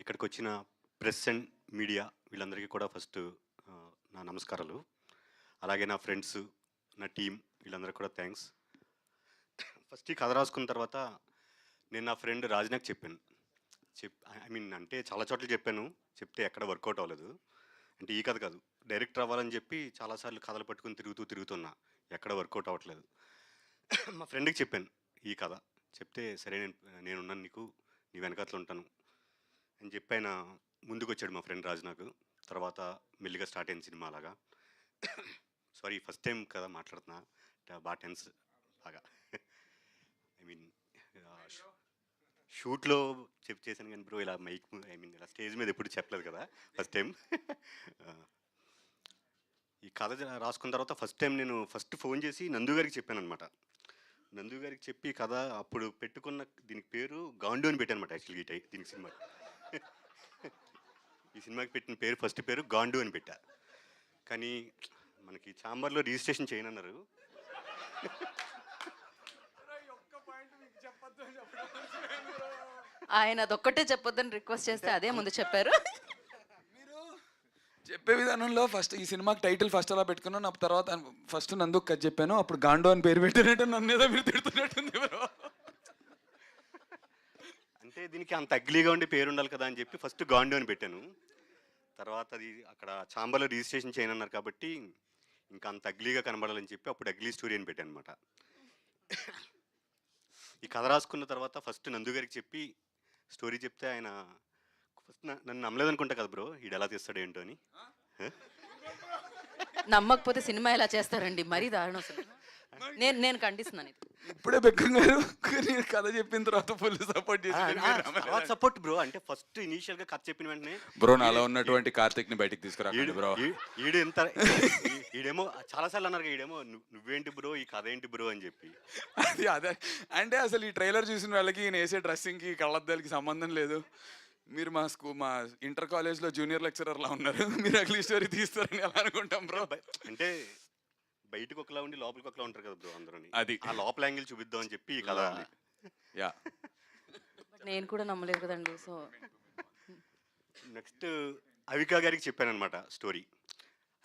ఇక్కడికి వచ్చిన press and media వీళ్ళందరికీ కూడా ఫస్ట్ నా నమస్కారాలు. అలాగే నా ఫ్రెండ్స్, నా టీం వీళ్ళందరికీ కూడా థ్యాంక్స్. ఫస్ట్ ఈ కథ రాసుకున్న తర్వాత నేను నా ఫ్రెండ్ రాజనాకి చెప్పాను. ఐ మీన్ అంటే చాలా చోట్ల చెప్పాను, చెప్తే ఎక్కడ వర్కౌట్ అవ్వలేదు. అంటే ఈ కథ కాదు, డైరెక్టర్ అవ్వాలని చెప్పి చాలాసార్లు కథలు పట్టుకుని తిరుగుతున్నా, ఎక్కడ వర్కౌట్ అవ్వట్లేదు. మా ఫ్రెండ్కి చెప్పాను ఈ కథ. చెప్తే సరే నేనున్నాను, నీ వెనకాతలు ఉంటాను అని చెప్పి ఆయన ముందుకు వచ్చాడు మా ఫ్రెండ్ రాజు. నాకు తర్వాత మెల్లిగా స్టార్ట్ అయింది సినిమా. అలాగా సారీ ఫస్ట్ టైం కదా మాట్లాడుతున్నా, బాగా టెన్స్ బాగా. ఐ మీన్ షూట్లో చేశాను కానీ బ్రో, ఇలా మైక్ ఐ మీన్ ఇలా స్టేజ్ మీద ఎప్పుడు చెప్పలేదు కదా, ఫస్ట్ టైం. ఈ కథ రాసుకున్న తర్వాత ఫస్ట్ టైం నేను ఫోన్ చేసి నందు గారికి చెప్పాను అనమాట. నందు గారికి చెప్పి కథ అప్పుడు పెట్టుకున్న దీనికి పేరు గాండు అని పెట్టాను అనమాట. యాక్చువల్గా దీనికి సినిమా ఈ సినిమాకి పెట్టిన పేరు ఫస్ట్ పేరు గాండు అని పెట్టా. కానీ మనకి ఛాంబర్లో రిజిస్ట్రేషన్ చేయనన్నారు. ఆయన అదొక్కటే చెప్పొద్దని రిక్వెస్ట్ చేస్తే అదే ముందు చెప్పారు. మీరు చెప్పే విధానంలో ఫస్ట్ ఈ సినిమాకి టైటిల్ ఫస్ట్ అలా పెట్టుకున్నాను, నా తర్వాత ఫస్ట్ నందుకు కథ చెప్పాను, అప్పుడు గాండో అని పేరు పెట్టినట్టు నన్ను ఏదో మీరు తిడుతున్నట్టుంది బ్రో. అంటే దీనికి అంత అగ్లీగా ఉండి పేరు ఉండాలి కదా అని చెప్పి ఫస్ట్ గాండు అని పెట్టాను. తర్వాత అది అక్కడ ఛాంబర్లో రిజిస్ట్రేషన్ చేయనన్నారు కాబట్టి ఇంకా అంత అగ్లీగా కనబడాలని చెప్పి అప్పుడు అగ్లీ స్టోరీ అని పెట్టాను అనమాట. ఈ కథ రాసుకున్న తర్వాత ఫస్ట్ నందు గారికి చెప్పి స్టోరీ చెప్తే ఆయన ఫస్ట్ నన్ను నమ్మలేదనుకుంటా కదా బ్రో, ఈడు ఎలా తీస్తాడు ఏంటో అని. నమ్మకపోతే సినిమా ఎలా చేస్తారండి, మరీ దారుణం అసలు. నేను ఖండిస్తున్నాను ఇది. ఇప్పుడే బెక్కం గారు నేను కథ చెప్పిన తర్వాత ఫుల్ సపోర్ట్ చేసి సపోర్ట్ బ్రో. అంటే ఫస్ట్ ఇనీషియల్ గా కథ చెప్పిన వెంటనే బ్రో నాలో ఉన్నటువంటి కార్తిక్ ని బయటికి తీసుకురా బ్రో. ఈడేమో చాలా సార్లు అన్నారు, ఈడేమో నువ్వేంటి బ్రో, ఈ కథ ఏంటి బ్రో అని చెప్పి. అదే అంటే అసలు ఈ ట్రైలర్ చూసిన వాళ్ళకి ఈయన వేసే డ్రెస్సింగ్కి కళ్ళద్దాలకి సంబంధం లేదు. మీరు మా ఇంటర్ కాలేజ్లో జూనియర్ లెక్చరర్లా ఉన్నారు, మీరు అగ్లీ స్టోరీ తీస్తారని ఎలా అనుకుంటాం బ్రో. అంటే బయటకు ఒకలా ఉండి లోపలికి ఒకలా ఉంటారు కదా బ్రో అందరూ, అది ఆ లోపల యాంగిల్ చూపిద్దాం అని చెప్పి కదా. యా నేను కూడా నమ్మలేదు కదండి. సో నెక్స్ట్ అవికా గారికి చెప్పాను అనమాట స్టోరీ.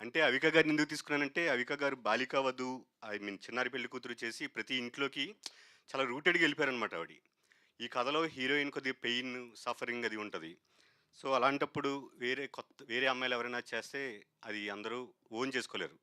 అంటే అవికా గారిని ఎందుకు తీసుకున్నానంటే, అవికా గారు బాలికా వధు ఐ మీన్ చిన్నారి పెళ్లి కూతురు చేసి ప్రతి ఇంట్లోకి చాలా రూటెడ్గా వెళ్ళిపోయారనమాట ఆవిడ. ఈ కథలో హీరోయిన్ కొద్దిగా పెయిన్ సఫరింగ్ అది ఉంటుంది. సో అలాంటప్పుడు వేరే అమ్మాయిలు ఎవరైనా చేస్తే అది అందరూ ఓన్ చేసుకోలేరు.